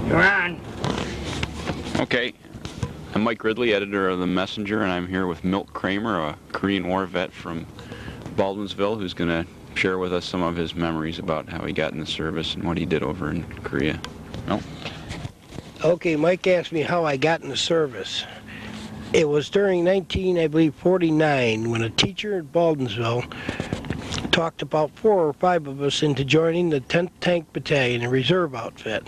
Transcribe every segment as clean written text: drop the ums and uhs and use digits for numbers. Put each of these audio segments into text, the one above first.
You're on. Okay, I'm Mike Ridley, editor of The Messenger, and I'm here with Milt Kramer, a Korean War vet from Baldwinsville, who's going to share with us some of his memories about how he got in the service and what he did over in Korea. Milt? Okay, Mike asked me how I got in the service. It was during 1949 when a teacher at Baldwinsville talked about 4 or 5 of us into joining the 10th Tank Battalion, a reserve outfit.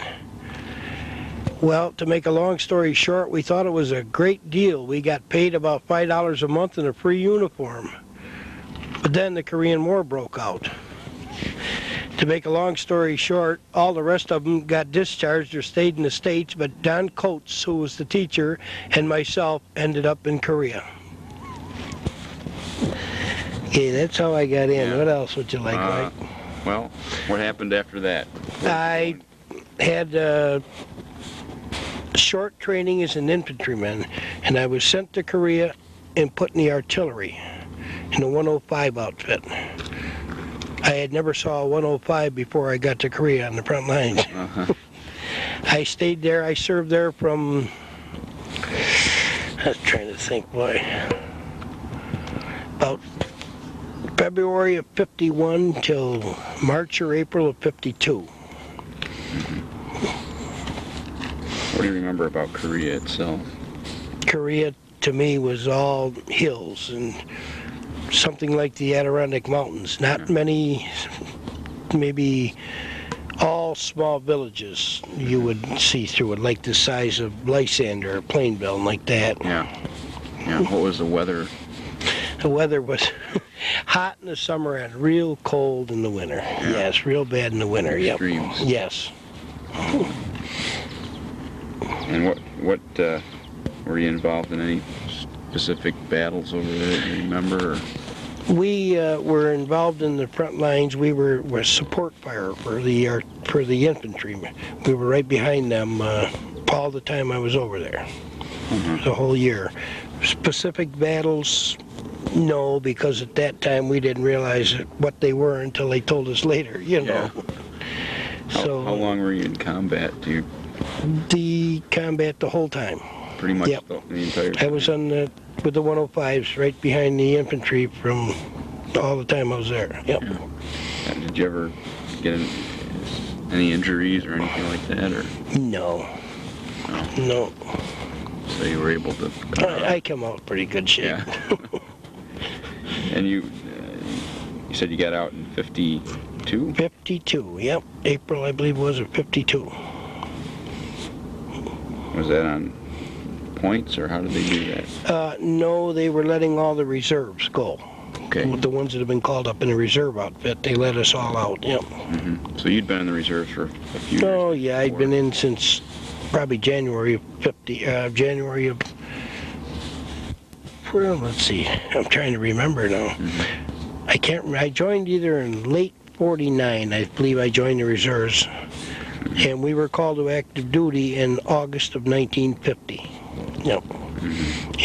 Well, to make a long story short, we thought it was a great deal. We got paid about $5 a month and a free uniform. But then the Korean War broke out. To make a long story short, all the rest of them got discharged or stayed in the States, but Don Coates, who was the teacher, and myself ended up in Korea. Okay, that's how I got in. Yeah. What else would you like, Mike? Well, what happened after that? I had short training as an infantryman, and I was sent to Korea and put in the artillery in a 105 outfit. I had never saw a 105 before I got to Korea on the front lines. I stayed there. I served there from, I was trying to think, boy, about February of 51 till March or April of 52. What do you remember about Korea itself? Korea, to me, was all hills and something like the Adirondack Mountains. Not many, maybe all small villages you would see through it, like the size of Lysander or Plainville, like that. Yeah. What was the weather? The weather was hot in the summer and real cold in the winter. Yeah. Yes, real bad in the winter. Extremes. Yep. Yes. And what were you involved in any specific battles over there, do you remember? Or? We were involved in the front lines. We were support fire for the infantry. We were right behind them all the time I was over there, the whole year. Specific battles, no, because at that time we didn't realize what they were until they told us later, you know. Yeah. How long were you in combat? The combat the whole time. Pretty much the entire time? I was with the 105s right behind the infantry from all the time I was there. Yep. Yeah. Did you ever get any injuries or anything like that? Or? No. So you were able to... I come out pretty good shape. Yeah. And you said you got out in 52? 52, yep. April, I believe, was it 52. Was that on points, or how did they do that? No, they were letting all the reserves go. Okay. The ones that have been called up in the reserve outfit, they let us all out, yep. So you'd been in the reserves for a few years? Oh, yeah, I'd been in since probably January of 50, well, let's see, I'm trying to remember now. I can't remember. I joined either in late 49, I believe I joined the reserves. And we were called to active duty in August of 1950. Yep.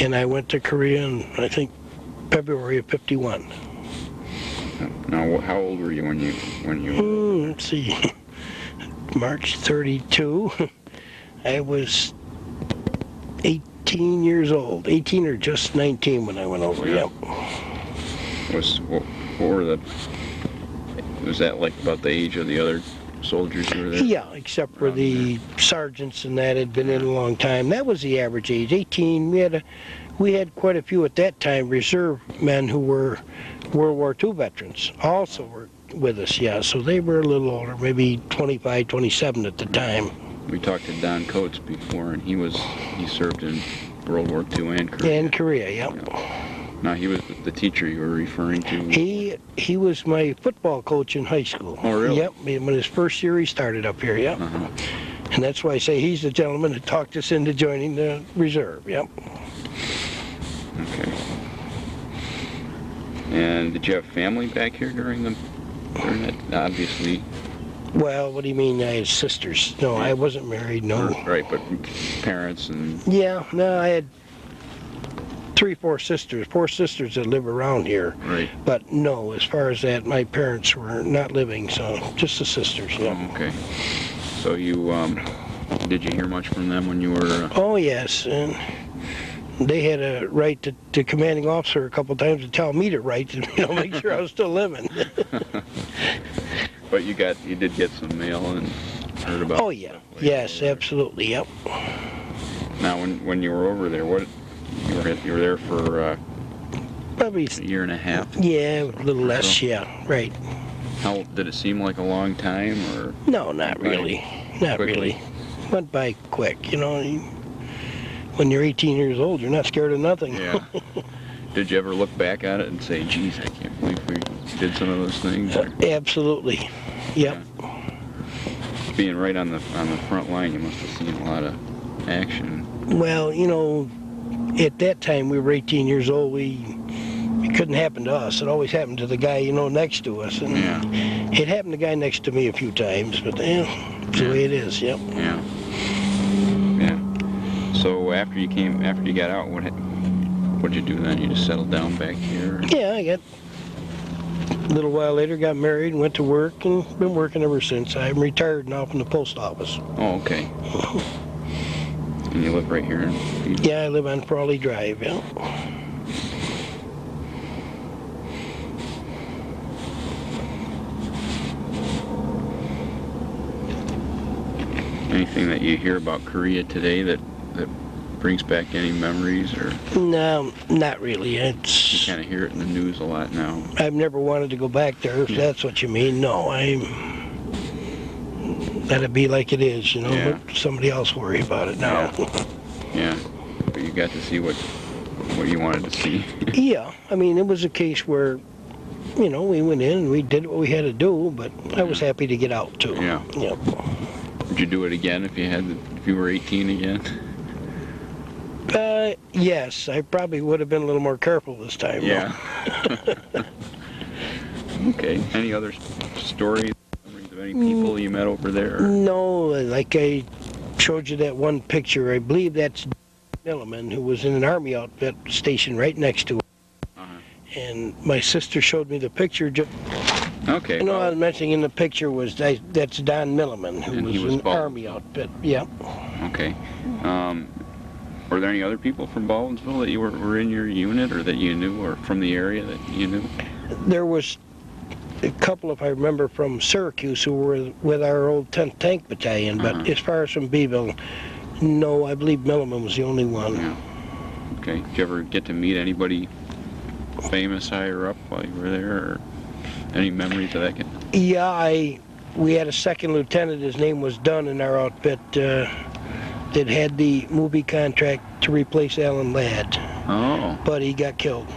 And I went to Korea in, I think, February of 51. Now, how old were you when you let's see. March 32. I was 18 years old. 18 or just 19 when I went over. Yeah. Yep. Was that like about the age of the other soldiers who were there? Yeah, except for the sergeants and that had been in a long time. That was the average age, 18. We had quite a few at that time, reserve men who were World War II veterans also were with us, yeah. So they were a little older, maybe 25, 27 at the time. We talked to Don Coates before, and he served in World War II and Korea. And Korea, yep. Yeah. Now, he was the teacher you were referring to? He was my football coach in high school. Oh, really? Yep, when his first year he started up here, yep. And that's why I say he's the gentleman that talked us into joining the reserve, yep. Okay. And did you have family back here during that, obviously? Well, what do you mean I had sisters? No, I wasn't married, no. Right, but parents and... Yeah, no, I had 3, 4 sisters that live around here. Right. But no, as far as that, my parents were not living, so just the sisters, yeah. Okay. So you Did you hear much from them when you were... Oh, yes, and they had a write to commanding officer a couple times to tell me to write and make sure I was still living. But you did get some mail and heard about... Oh, yeah. Yes, absolutely, yep. Now, when you were over there, you were there for probably a year and a half? Yeah, a little less, yeah, right. How did it seem like a long time, or? No, not really. Not really. Went by quick, When you're 18 years old, you're not scared of nothing. Yeah. Did you ever look back at it and say, geez, I can't believe we did some of those things? Absolutely. Yep. Yeah. Being right on the front line, you must have seen a lot of action. Well, at that time we were 18 years old. It couldn't happen to us. It always happened to the guy, next to us. And yeah. It happened to the guy next to me a few times, but it's the way it is. Yep. Yeah. Yeah. So after you got out, what'd you do then? You just settled down back here? Yeah, a little while later got married and went to work and been working ever since. I'm retired now from the post office. Oh, okay. And you live right here in Phoenix? Yeah, I live on Frawley Drive, yeah. Anything that you hear about Korea today that brings back any memories, or? No, not really. You kind of hear it in the news a lot now. I've never wanted to go back there, if that's what you mean. No, let it be like it is, Yeah. Let somebody else worry about it now. Yeah. But you got to see what you wanted to see. Yeah, it was a case where, we went in and we did what we had to do, but I was happy to get out too. Yeah. Yep. Would you do it again if you were 18 again? Yes, I probably would have been a little more careful this time. Yeah. Okay. Any other stories of any people you met over there? No, like I showed you that one picture. I believe that's Milliman, who was in an army outfit stationed right next to it. And my sister showed me the picture. Okay. I was mentioning in the picture was that's Don Milliman, who was in an army outfit. Yeah. Okay. Were there any other people from Baldwinsville that you were in your unit, or that you knew, or from the area that you knew? There was a couple, if I remember, from Syracuse who were with our old 10th Tank Battalion, but as far as from Beeville, no, I believe Milliman was the only one. Yeah. Okay. Did you ever get to meet anybody famous higher up while you were there, or any memories of that? Yeah, we had a second lieutenant. His name was Dunn in our outfit. That had the movie contract to replace Alan Ladd. Oh. But he got killed.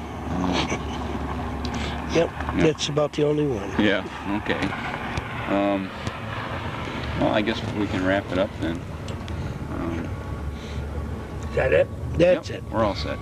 Yep, that's about the only one. Yeah, okay. Well, I guess we can wrap it up then. Is that it? That's it. We're all set.